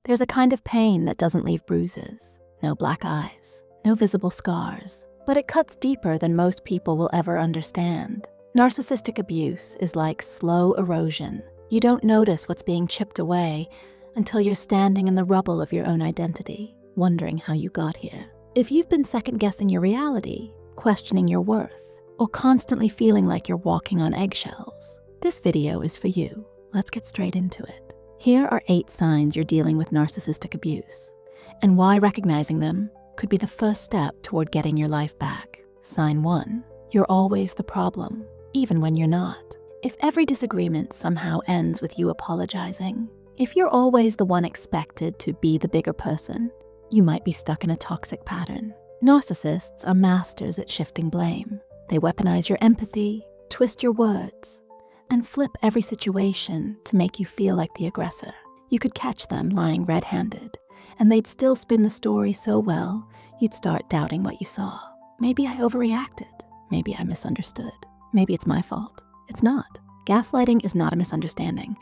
There's a kind of pain that doesn't leave bruises, no black eyes, no visible scars, but it cuts deeper than most people will ever understand. Narcissistic abuse is like slow erosion. You don't notice what's being chipped away until you're standing in the rubble of your own identity, wondering how you got here. If you've been second-guessing your reality, questioning your worth, or constantly feeling like you're walking on eggshells, this video is for you. Let's get straight into it. Here are 8 signs you're dealing with narcissistic abuse, and why recognizing them could be the first step toward getting your life back. Sign 1. You're always the problem, even when you're not. If every disagreement somehow ends with you apologizing, if you're always the one expected to be the bigger person, you might be stuck in a toxic pattern. Narcissists are masters at shifting blame. They weaponize your empathy, twist your words, and flip every situation to make you feel like the aggressor. You could catch them lying red-handed, and they'd still spin the story so well, you'd start doubting what you saw. Maybe I overreacted. Maybe I misunderstood. Maybe it's my fault. It's not. Gaslighting is not a misunderstanding.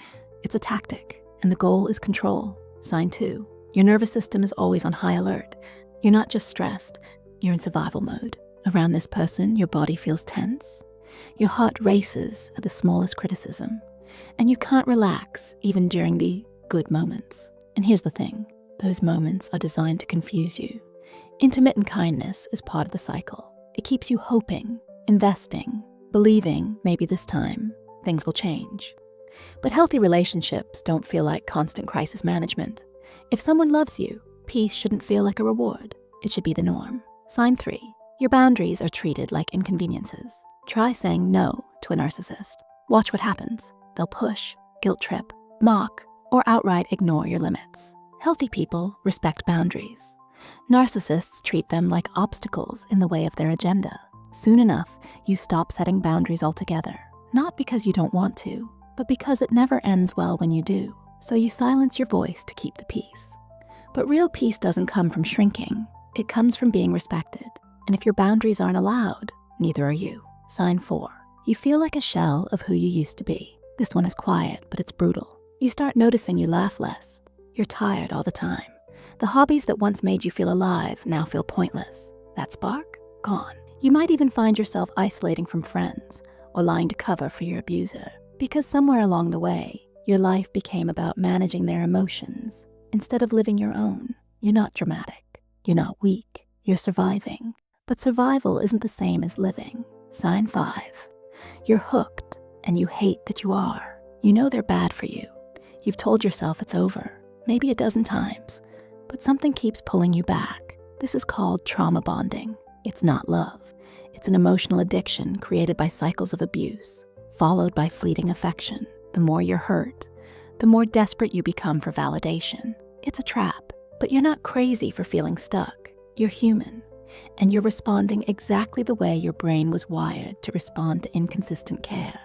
It's a tactic, and the goal is control. Sign 2. Your nervous system is always on high alert. You're not just stressed, you're in survival mode. Around this person, your body feels tense. Your heart races at the smallest criticism, and you can't relax even during the good moments. And here's the thing, those moments are designed to confuse you. Intermittent kindness is part of the cycle. It keeps you hoping, investing, believing maybe this time things will change. But healthy relationships don't feel like constant crisis management. If someone loves you, peace shouldn't feel like a reward. It should be the norm. Sign 3. Your boundaries are treated like inconveniences. Try saying no to a narcissist. Watch what happens. They'll push, guilt trip, mock, or outright ignore your limits. Healthy people respect boundaries. Narcissists treat them like obstacles in the way of their agenda. Soon enough, you stop setting boundaries altogether. Not because you don't want to, but because it never ends well when you do. So you silence your voice to keep the peace. But real peace doesn't come from shrinking. It comes from being respected. And if your boundaries aren't allowed, neither are you. Sign 4. You feel like a shell of who you used to be. This one is quiet, but it's brutal. You start noticing you laugh less. You're tired all the time. The hobbies that once made you feel alive now feel pointless. That spark? Gone. You might even find yourself isolating from friends or lying to cover for your abuser. Because somewhere along the way, your life became about managing their emotions instead of living your own. You're not dramatic. You're not weak. You're surviving. But survival isn't the same as living. Sign 5. You're hooked, and you hate that you are. You know they're bad for you. You've told yourself it's over, maybe a dozen times, but something keeps pulling you back. This is called trauma bonding. It's not love. It's an emotional addiction created by cycles of abuse, followed by fleeting affection. The more you're hurt, the more desperate you become for validation. It's a trap, but you're not crazy for feeling stuck. You're human. And you're responding exactly the way your brain was wired to respond to inconsistent care,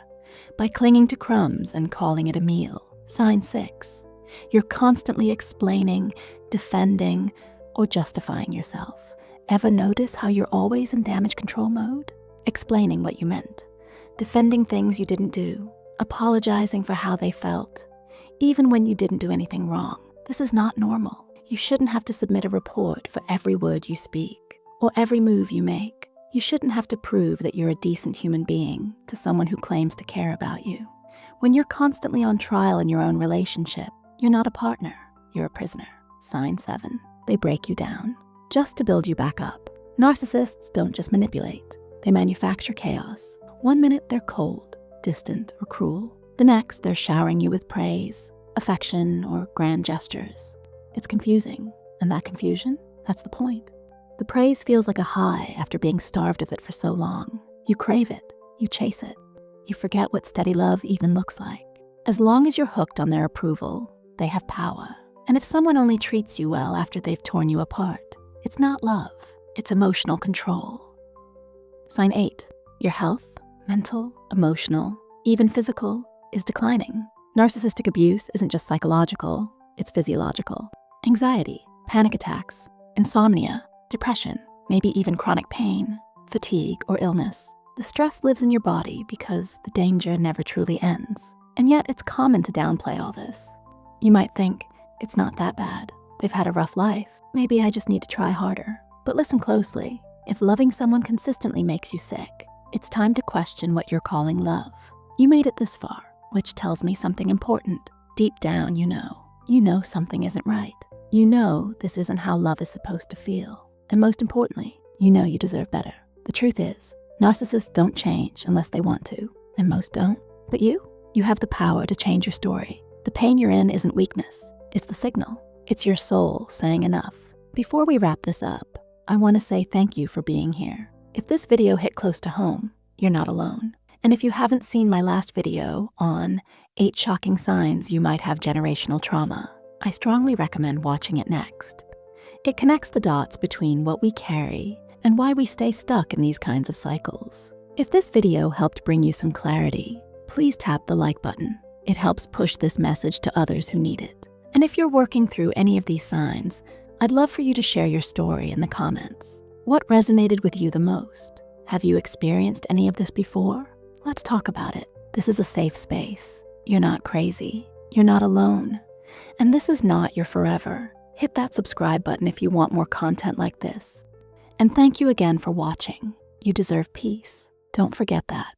by clinging to crumbs and calling it a meal. Sign 6. You're constantly explaining, defending, or justifying yourself. Ever notice how you're always in damage control mode? Explaining what you meant, defending things you didn't do, apologizing for how they felt, even when you didn't do anything wrong. This is not normal. You shouldn't have to submit a report for every word you speak or every move you make. You shouldn't have to prove that you're a decent human being to someone who claims to care about you. When you're constantly on trial in your own relationship, you're not a partner, you're a prisoner. Sign 7. They break you down, just to build you back up. Narcissists don't just manipulate, they manufacture chaos. One minute they're cold, distant, or cruel. The next, they're showering you with praise, affection, or grand gestures. It's confusing, and that confusion, that's the point. The praise feels like a high after being starved of it for so long. You crave it, you chase it, you forget what steady love even looks like. As long as you're hooked on their approval, they have power. And if someone only treats you well after they've torn you apart, it's not love, it's emotional control. Sign 8. Your health, mental, emotional, even physical, is declining. Narcissistic abuse isn't just psychological, it's physiological. Anxiety, panic attacks, insomnia, depression, maybe even chronic pain, fatigue, or illness. The stress lives in your body because the danger never truly ends. And yet it's common to downplay all this. You might think, It's not that bad. They've had a rough life. Maybe I just need to try harder. But listen closely. If loving someone consistently makes you sick, it's time to question what you're calling love. You made it this far, which tells me something important. Deep down, you know something isn't right. You know this isn't how love is supposed to feel. And most importantly, you know you deserve better. The truth is, narcissists don't change unless they want to, and most don't. But you have the power to change your story. The pain you're in isn't weakness, it's the signal. It's your soul saying enough. Before we wrap this up, I want to say thank you for being here. If this video hit close to home, you're not alone. And if you haven't seen my last video on 8 shocking signs you might have generational trauma, I strongly recommend watching it next. It connects the dots between what we carry and why we stay stuck in these kinds of cycles. If this video helped bring you some clarity, please tap the like button. It helps push this message to others who need it. And if you're working through any of these signs, I'd love for you to share your story in the comments. What resonated with you the most? Have you experienced any of this before? Let's talk about it. This is a safe space. You're not crazy. You're not alone. And this is not your forever. Hit that subscribe button if you want more content like this. And thank you again for watching. You deserve peace. Don't forget that.